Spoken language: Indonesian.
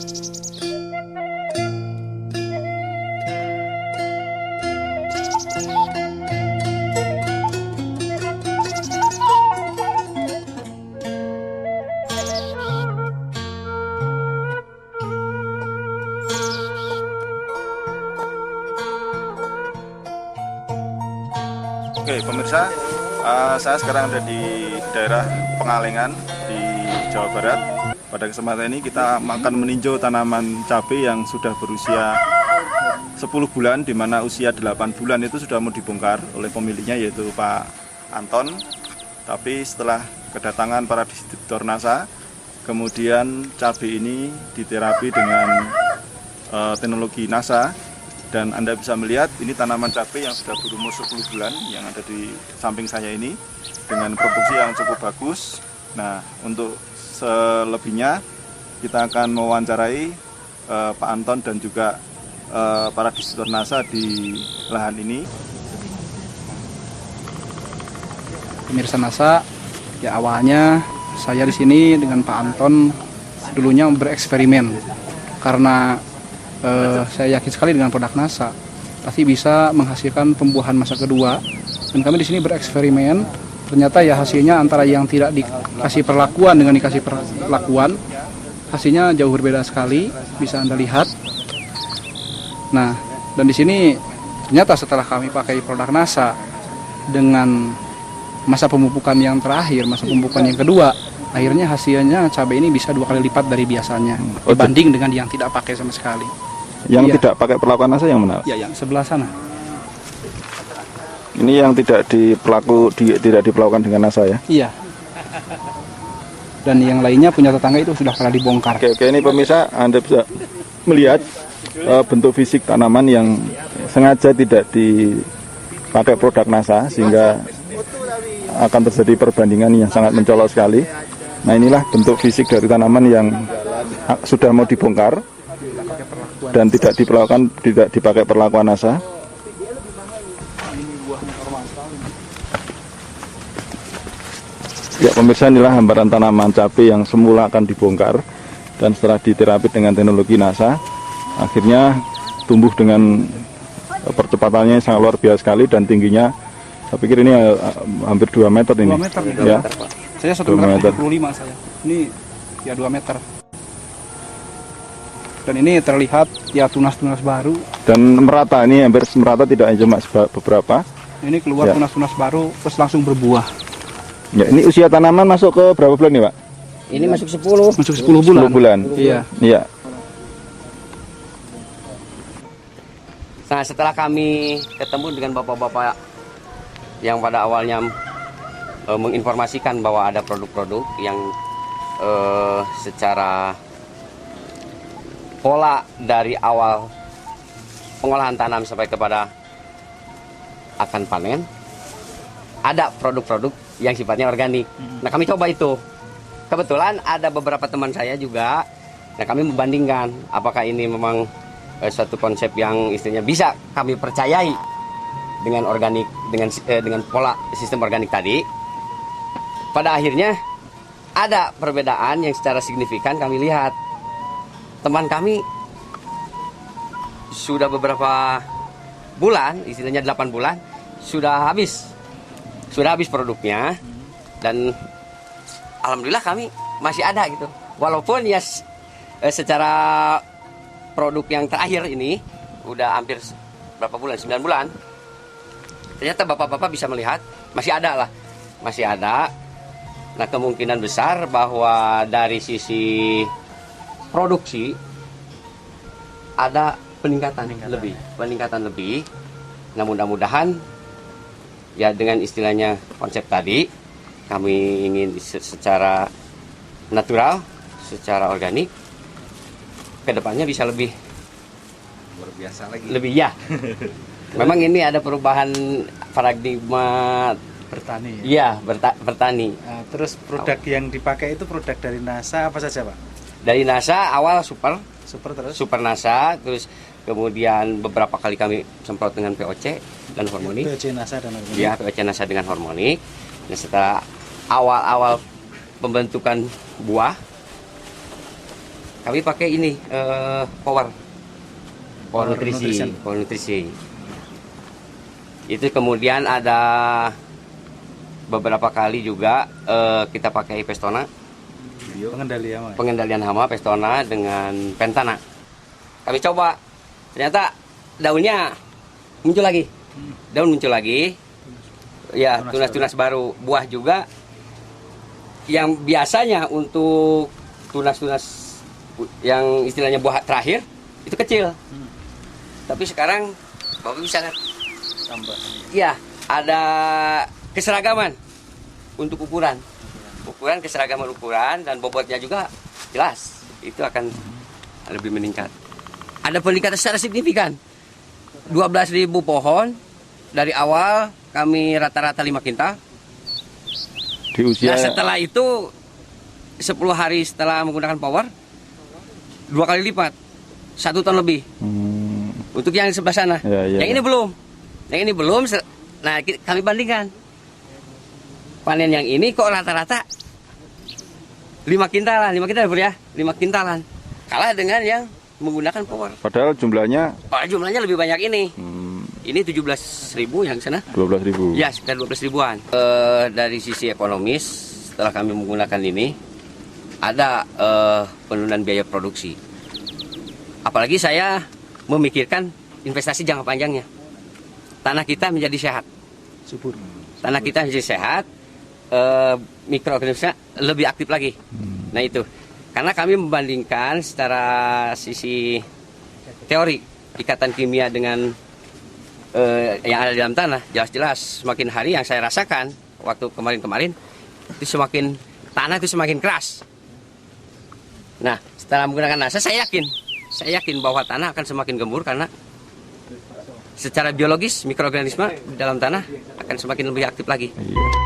Oke pemirsa, saya sekarang ada di daerah Pengalengan di Jawa Barat. Pada kesempatan ini kita akan meninjau tanaman cabai yang sudah berusia 10 bulan, di mana usia 8 bulan itu sudah mau dibongkar oleh pemiliknya, yaitu Pak Anton. Tapi setelah kedatangan para distributor NASA, kemudian cabai ini diterapi dengan teknologi NASA. Dan Anda bisa melihat ini tanaman cabai yang sudah berumur 10 bulan yang ada di samping saya ini dengan produksi yang cukup bagus. Nah, untuk selebihnya kita akan mewawancarai Pak Anton dan juga para distributor NASA di lahan ini. Pemirsa NASA, ya awalnya saya di sini dengan Pak Anton dulunya bereksperimen karena saya yakin sekali dengan produk NASA pasti bisa menghasilkan pembuahan masa kedua, dan kami di sini bereksperimen. Ternyata ya hasilnya antara yang tidak dikasih perlakuan dengan dikasih perlakuan, hasilnya jauh berbeda sekali, bisa Anda lihat. Nah, dan di sini ternyata setelah kami pakai produk NASA dengan masa pemupukan yang terakhir, masa pemupukan yang kedua, akhirnya hasilnya cabai ini bisa 2 kali lipat dari biasanya dibanding dengan yang tidak pakai sama sekali. Yang tidak pakai perlakuan NASA yang mana? Ya, yang sebelah sana. Ini yang tidak diperlakukan dengan NASA ya? Iya. Dan yang lainnya punya tetangga itu sudah pernah dibongkar. Oke, ini pemirsa, Anda bisa melihat bentuk fisik tanaman yang sengaja tidak dipakai produk NASA, sehingga akan terjadi perbandingan yang sangat mencolok sekali. Nah, inilah bentuk fisik dari tanaman yang sudah mau dibongkar dan tidak dipakai perlakuan NASA. Ya pemirsa, inilah hamparan tanaman cabai yang semula akan dibongkar dan setelah diterapi dengan teknologi NASA, akhirnya tumbuh dengan percepatannya sangat luar biasa sekali dan tingginya, saya pikir ini hampir 2 meter ini. 2 meter ya. Saya 1,75 meter saya. Ini ya 2 meter. Dan ini terlihat ya tunas-tunas baru. Dan merata, ini hampir merata, tidak cuma beberapa. Ini keluar ya. Tunas-tunas baru terus langsung berbuah. Ya, ini usia tanaman masuk ke berapa bulan nih Pak? Ini masuk 10. Masuk 10 bulan. 10 bulan. Iya. Iya. Nah, setelah kami ketemu dengan bapak-bapak yang pada awalnya menginformasikan bahwa ada produk-produk yang secara pola dari awal pengolahan tanam sampai kepada akan panen, ada produk-produk yang sifatnya organik. Nah, kami coba itu. Kebetulan ada beberapa teman saya juga. Nah, kami membandingkan apakah ini memang satu konsep yang istilahnya bisa kami percayai dengan organik, dengan pola sistem organik tadi. Pada akhirnya ada perbedaan yang secara signifikan kami lihat. Teman kami sudah beberapa bulan, istilahnya 8 bulan, sudah habis produknya, dan alhamdulillah kami masih ada gitu. Walaupun ya secara produk yang terakhir ini udah hampir berapa bulan, 9 bulan, ternyata bapak-bapak bisa melihat masih ada. Nah, kemungkinan besar bahwa dari sisi produksi ada peningkatan lebih. Nah, mudah-mudahan ya dengan istilahnya konsep tadi kami ingin secara natural, secara organik, kedepannya bisa lebih luar biasa lagi. Lebih ya. Memang ini ada perubahan paradigma bertani. Iya, bertani. Nah, terus produk yang dipakai itu produk dari NASA apa saja, Pak? Dari NASA awal super terus? Super NASA, terus kemudian beberapa kali kami semprot dengan POC dan hormonik. POC NASA dan hormonik. Iya, POC NASA dengan hormonik. Dan setelah awal-awal pembentukan buah, kami pakai ini power nutrisi. Nutrition. Power nutrisi. Itu kemudian ada beberapa kali juga kita pakai Pestona, pengendalian hama Pestona dengan Pentana. Kami coba, ternyata daunnya muncul lagi, ya tunas-tunas baru. Buah juga yang biasanya untuk tunas-tunas yang istilahnya buah terakhir itu kecil, tapi sekarang Bapak bisa lihat, ya ada keseragaman untuk ukuran, keseragaman ukuran, dan bobotnya juga jelas itu akan lebih meningkat. Ada peningkatan secara signifikan. 12.000 pohon dari awal kami rata-rata 5 kintal. Di usia Nah, setelah itu 10 hari setelah menggunakan power 2 kali lipat, 1 ton lebih. Untuk yang di sebelah sana. Ya. Yang ini belum. Nah, kami bandingkan. Panen yang ini kok rata-rata 5 kintalan, 5 kintalan. Kalah dengan yang menggunakan power. padahal jumlahnya Jumlahnya lebih banyak ini. Ini 17.000 yang sana. 12.000. Ya, sekitar 12 ribuan. Dari sisi ekonomis, setelah kami menggunakan ini, ada penurunan biaya produksi. Apalagi saya memikirkan investasi jangka panjangnya. Tanah kita menjadi sehat. Subur. Tanah kita menjadi sehat, mikroorganisme lebih aktif lagi. Nah itu, karena kami membandingkan secara sisi teori ikatan kimia dengan yang ada di dalam tanah, jelas-jelas semakin hari yang saya rasakan waktu kemarin-kemarin itu semakin tanah itu semakin keras. Nah, setelah menggunakan NASA saya yakin bahwa tanah akan semakin gembur karena secara biologis mikroorganisme di dalam tanah akan semakin lebih aktif lagi. Iya.